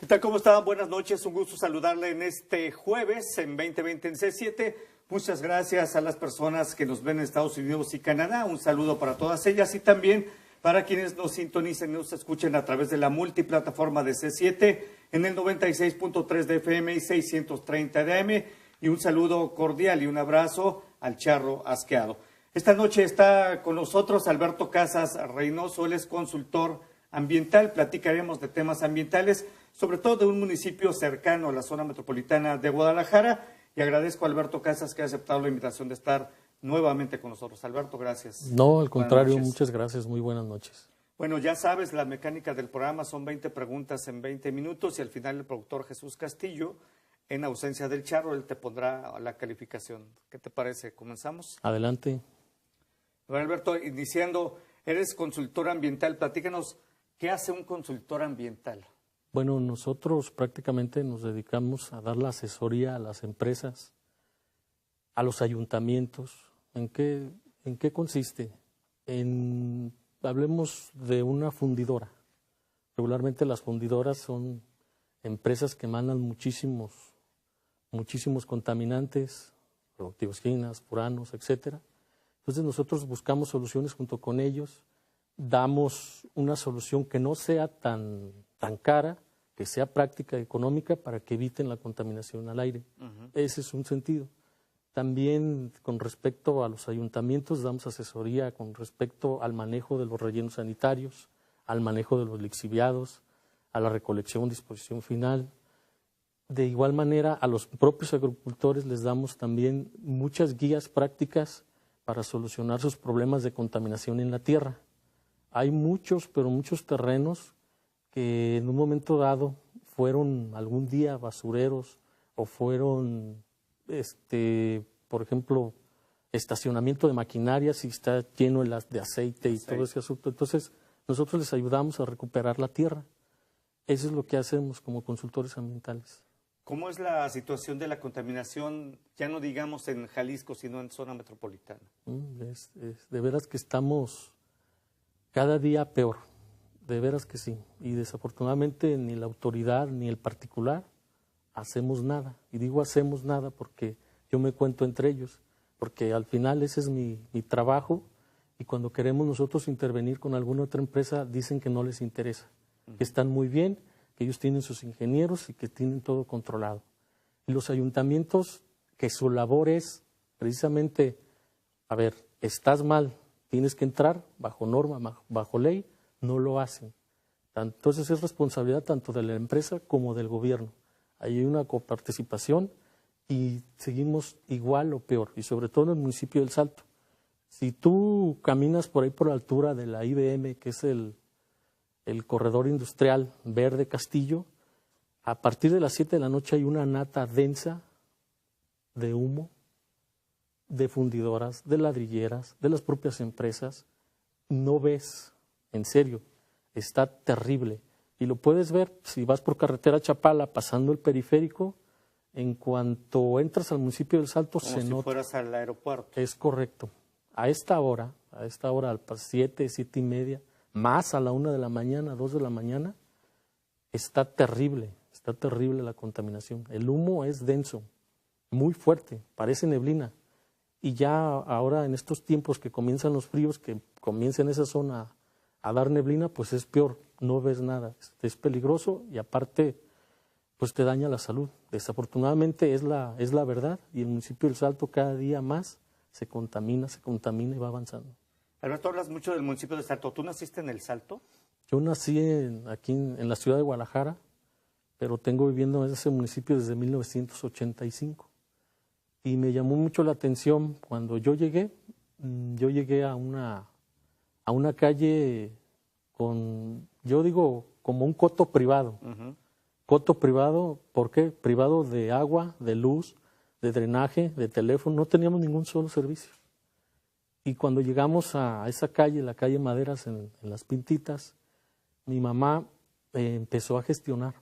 ¿Qué tal? ¿Cómo están? Buenas noches. Un gusto saludarle en este jueves en 2020 en C7. Muchas gracias a las personas que nos ven en Estados Unidos y Canadá. Un saludo para todas ellas y también para quienes nos sintonicen y nos escuchen a través de la multiplataforma de C7 en el 96.3 de FM y 630 de AM. Y un saludo cordial y un abrazo al charro asqueado. Esta noche está con nosotros Alberto Casas Reynoso. Él es consultor ambiental. Platicaremos de temas ambientales, sobre todo de un municipio cercano a la zona metropolitana de Guadalajara. Y agradezco a Alberto Casas que ha aceptado la invitación de estar nuevamente con nosotros. Alberto, gracias. No, al contrario, muchas gracias. Muy buenas noches. Bueno, ya sabes, la mecánica del programa son 20 preguntas en 20 minutos y al final el productor Jesús Castillo, en ausencia del charro, él te pondrá la calificación. ¿Qué te parece? ¿Comenzamos? Adelante. Bueno, Alberto, iniciando, eres consultor ambiental. Platícanos, ¿qué hace un consultor ambiental? Bueno, nosotros prácticamente nos dedicamos a dar la asesoría a las empresas, a los ayuntamientos. ¿En qué consiste? Hablemos de una fundidora. Regularmente las fundidoras son empresas que mandan muchísimos contaminantes, dioxinas, furanos, etcétera. Entonces nosotros buscamos soluciones junto con ellos, damos una solución que no sea tan cara, que sea práctica y económica para que eviten la contaminación al aire. Ese es un sentido. También con respecto a los ayuntamientos damos asesoría con respecto al manejo de los rellenos sanitarios, al manejo de los lixiviados, a la recolección, disposición final. De igual manera, a los propios agricultores les damos también muchas guías prácticas para solucionar sus problemas de contaminación en la tierra. Hay muchos, pero muchos terrenos que en un momento dado fueron algún día basureros o fueron, por ejemplo, estacionamiento de maquinarias y está lleno de aceite y todo ese asunto. Entonces, nosotros les ayudamos a recuperar la tierra. Eso es lo que hacemos como consultores ambientales. ¿Cómo es la situación de la contaminación, ya no digamos en Jalisco, sino en zona metropolitana? De veras que estamos cada día peor, de veras que sí. Y desafortunadamente ni la autoridad ni el particular hacemos nada. Y digo hacemos nada porque yo me cuento entre ellos, porque al final ese es mi trabajo y cuando queremos nosotros intervenir con alguna otra empresa dicen que no les interesa, que están muy bien, que ellos tienen sus ingenieros y que tienen todo controlado. Y los ayuntamientos, que su labor es precisamente, a ver, estás mal, tienes que entrar bajo norma, bajo ley, no lo hacen. Entonces es responsabilidad tanto de la empresa como del gobierno. Ahí hay una coparticipación y seguimos igual o peor, y sobre todo en el municipio del Salto. Si tú caminas por ahí por la altura de la IBM, que es el corredor industrial Verde Castillo, a partir de las 7 de la noche hay una nata densa de humo, de fundidoras, de ladrilleras, de las propias empresas. No ves, en serio, está terrible. Y lo puedes ver si vas por carretera Chapala pasando el periférico, en cuanto entras al municipio del Salto se nota. Como si fueras al aeropuerto. Es correcto. A esta hora, a las 7, 7 y media, más a la 1 de la mañana, 2 de la mañana, está terrible la contaminación. El humo es denso, muy fuerte, parece neblina. Y ya ahora en estos tiempos que comienzan los fríos, que comienza en esa zona a dar neblina, pues es peor, no ves nada, es peligroso y aparte pues te daña la salud. Desafortunadamente es la verdad y el municipio del Salto cada día más se contamina y va avanzando. Alberto, hablas mucho del municipio de Salto. ¿Tú naciste en el Salto? Yo nací aquí en la ciudad de Guadalajara, pero tengo viviendo en ese municipio desde 1985. Y me llamó mucho la atención cuando yo llegué a una calle con, yo digo, como un coto privado. Coto privado, ¿por qué? Privado de agua, de luz, de drenaje, de teléfono. No teníamos ningún solo servicio. Y cuando llegamos a esa calle, la calle Maderas, en Las Pintitas, mi mamá empezó a gestionar.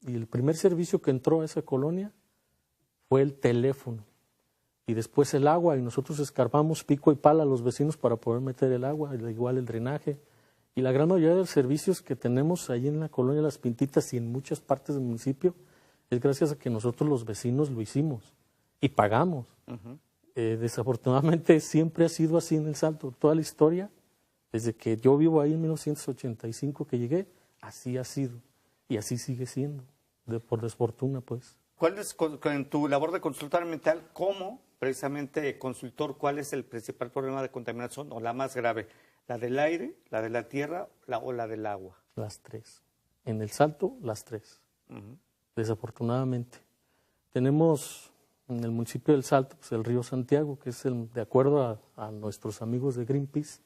Y el primer servicio que entró a esa colonia fue el teléfono. Y después el agua, y nosotros escarbamos pico y pala a los vecinos para poder meter el agua, igual el drenaje. Y la gran mayoría de los servicios que tenemos ahí en la colonia Las Pintitas y en muchas partes del municipio es gracias a que nosotros los vecinos lo hicimos y pagamos. Desafortunadamente siempre ha sido así en El Salto. Toda la historia, desde que yo vivo ahí en 1985 que llegué, así ha sido y así sigue siendo, por desfortuna pues. ¿Cuál es, en tu labor de consultor ambiental, cómo precisamente consultor, cuál es el principal problema de contaminación o la más grave? ¿La del aire, la de la tierra o la del agua? Las tres. En El Salto, las tres. Desafortunadamente. Tenemos en el municipio del Salto pues, el río Santiago, que es, de acuerdo a nuestros amigos de Greenpeace,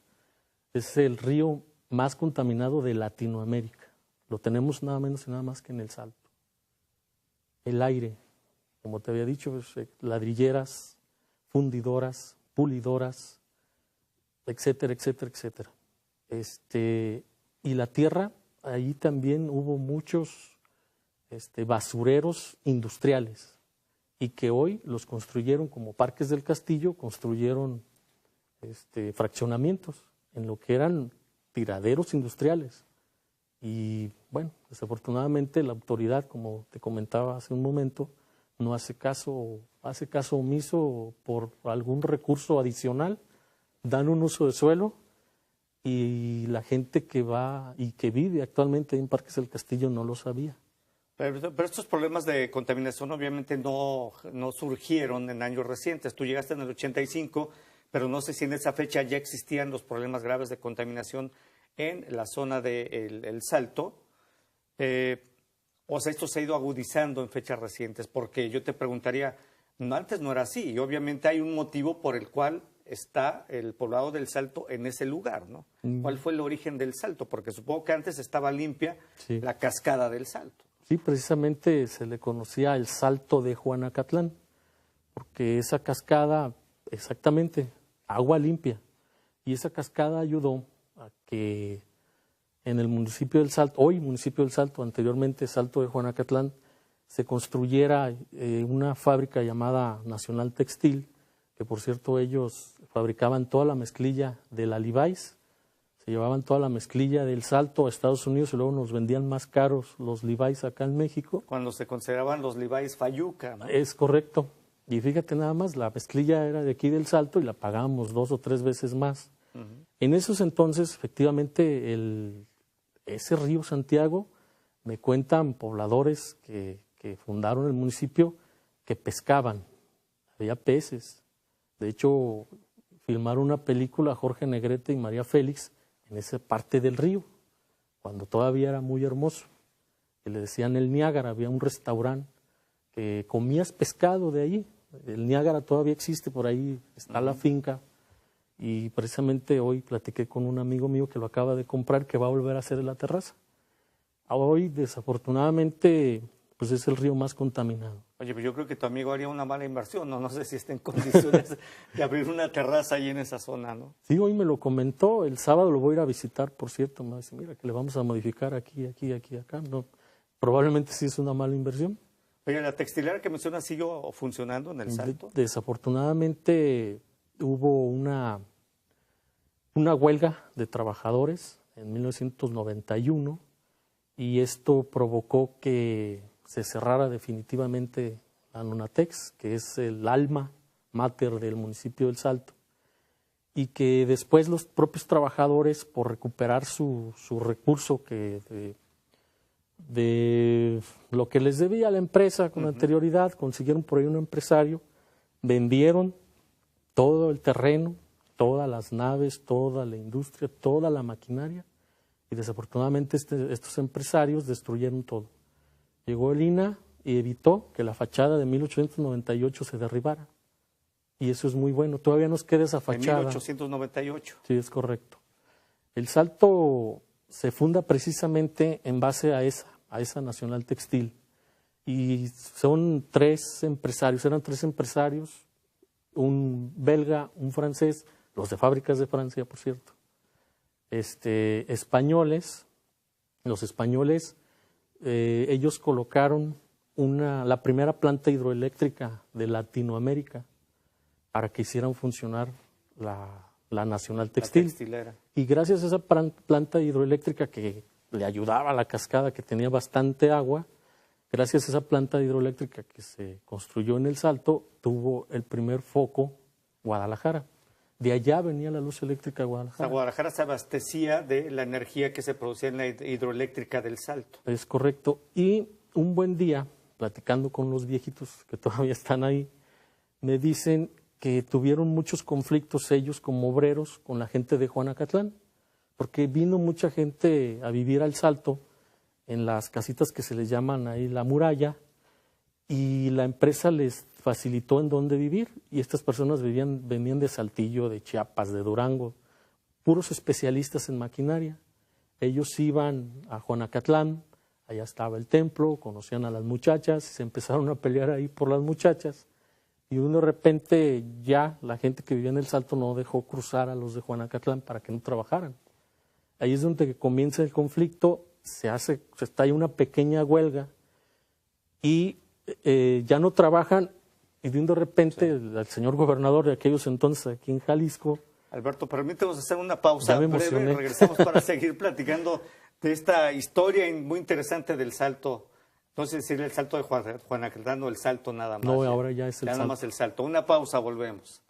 es el río más contaminado de Latinoamérica. Lo tenemos nada menos y nada más que en El Salto. El aire, como te había dicho, pues, ladrilleras, fundidoras, pulidoras, etcétera, etcétera, etcétera. Y la tierra, ahí también hubo muchos basureros industriales y que hoy los construyeron como Parques del Castillo, construyeron fraccionamientos en lo que eran tiraderos industriales. Y bueno, desafortunadamente la autoridad, como te comentaba hace un momento, no hace caso omiso por algún recurso adicional, dan un uso de suelo y la gente que va y que vive actualmente en Parques del Castillo no lo sabía. Pero estos problemas de contaminación obviamente no surgieron en años recientes. Tú llegaste en el 85, pero no sé si en esa fecha ya existían los problemas graves de contaminación en la zona de El Salto. O sea, esto se ha ido agudizando en fechas recientes, porque yo te preguntaría, antes no era así, y obviamente hay un motivo por el cual está el poblado del Salto en ese lugar, ¿no? ¿Cuál fue el origen del Salto? Porque supongo que antes estaba limpia la cascada del Salto. Sí, precisamente se le conocía el Salto de Juanacatlán, porque esa cascada, exactamente, agua limpia, y esa cascada ayudó a que en el municipio del Salto, hoy municipio del Salto, anteriormente Salto de Juanacatlán, se construyera una fábrica llamada Nacional Textil, que por cierto ellos fabricaban toda la mezclilla de la Levi's, se llevaban toda la mezclilla del Salto a Estados Unidos y luego nos vendían más caros los Levi's acá en México. Cuando se consideraban los Levi's Fayuca, ¿no? Es correcto. Y fíjate nada más, la mezclilla era de aquí del Salto y la pagábamos 2 o 3 veces más. En esos entonces, efectivamente, ese río Santiago, me cuentan pobladores que fundaron el municipio, que pescaban, había peces. De hecho, filmaron una película, Jorge Negrete y María Félix, en esa parte del río, cuando todavía era muy hermoso. Que le decían el Niágara, había un restaurante que comías pescado de allí. El Niágara todavía existe, por ahí está la finca. Y precisamente hoy platiqué con un amigo mío que lo acaba de comprar, que va a volver a hacer la terraza. Hoy, desafortunadamente, pues es el río más contaminado. Oye, pues yo creo que tu amigo haría una mala inversión, no sé si está en condiciones de abrir una terraza ahí en esa zona, ¿no? Sí, hoy me lo comentó, el sábado lo voy a ir a visitar, por cierto, me dice, mira, que le vamos a modificar aquí, acá. No, probablemente sí es una mala inversión. Oye, ¿la textilera que mencionas siguió funcionando en El Salto? Desafortunadamente hubo una huelga de trabajadores en 1991 y esto provocó que se cerrara definitivamente la Nonatex, que es el alma mater del municipio del Salto, y que después los propios trabajadores, por recuperar su recurso de lo que les debía a la empresa con anterioridad, consiguieron por ahí un empresario, vendieron todo el terreno, todas las naves, toda la industria, toda la maquinaria, y desafortunadamente estos empresarios destruyeron todo. Llegó el INAH y evitó que la fachada de 1898 se derribara. Y eso es muy bueno. Todavía nos queda esa fachada. En 1898. Sí, es correcto. El Salto se funda precisamente en base a esa Nacional Textil. Y son 3 empresarios, eran 3 empresarios, un belga, un francés, los de Fábricas de Francia, por cierto, españoles. Los españoles, ellos colocaron la primera planta hidroeléctrica de Latinoamérica para que hicieran funcionar la la Nacional La Textil. textilera. Y gracias a esa planta hidroeléctrica que le ayudaba a la cascada, que tenía bastante agua, gracias a esa planta hidroeléctrica que se construyó en El Salto, tuvo el primer foco Guadalajara. De allá venía la luz eléctrica a O sea, Guadalajara. Guadalajara se abastecía de la energía que se producía en la hidroeléctrica del Salto. Es correcto. Y un buen día, platicando con los viejitos que todavía están ahí, me dicen que tuvieron muchos conflictos ellos como obreros con la gente de Juanacatlán, porque vino mucha gente a vivir al Salto en las casitas que se les llaman ahí la muralla, y la empresa les facilitó en dónde vivir, y estas personas venían de Saltillo, de Chiapas, de Durango, puros especialistas en maquinaria. Ellos iban a Juanacatlán, allá estaba el templo, conocían a las muchachas, se empezaron a pelear ahí por las muchachas, y de repente ya la gente que vivía en El Salto no dejó cruzar a los de Juanacatlán para que no trabajaran. Ahí es donde comienza el conflicto, se estalla una pequeña huelga y ya no trabajan, y de repente el señor gobernador de aquellos entonces aquí en Jalisco. Alberto, permítanos hacer una pausa Ya me breve, emocioné. regresamos para seguir platicando de esta historia muy interesante del Salto. No sé si el Salto de Juanacatlán o el Salto nada más. No, ahora ya es el nada Salto. más el Salto. Una pausa, volvemos.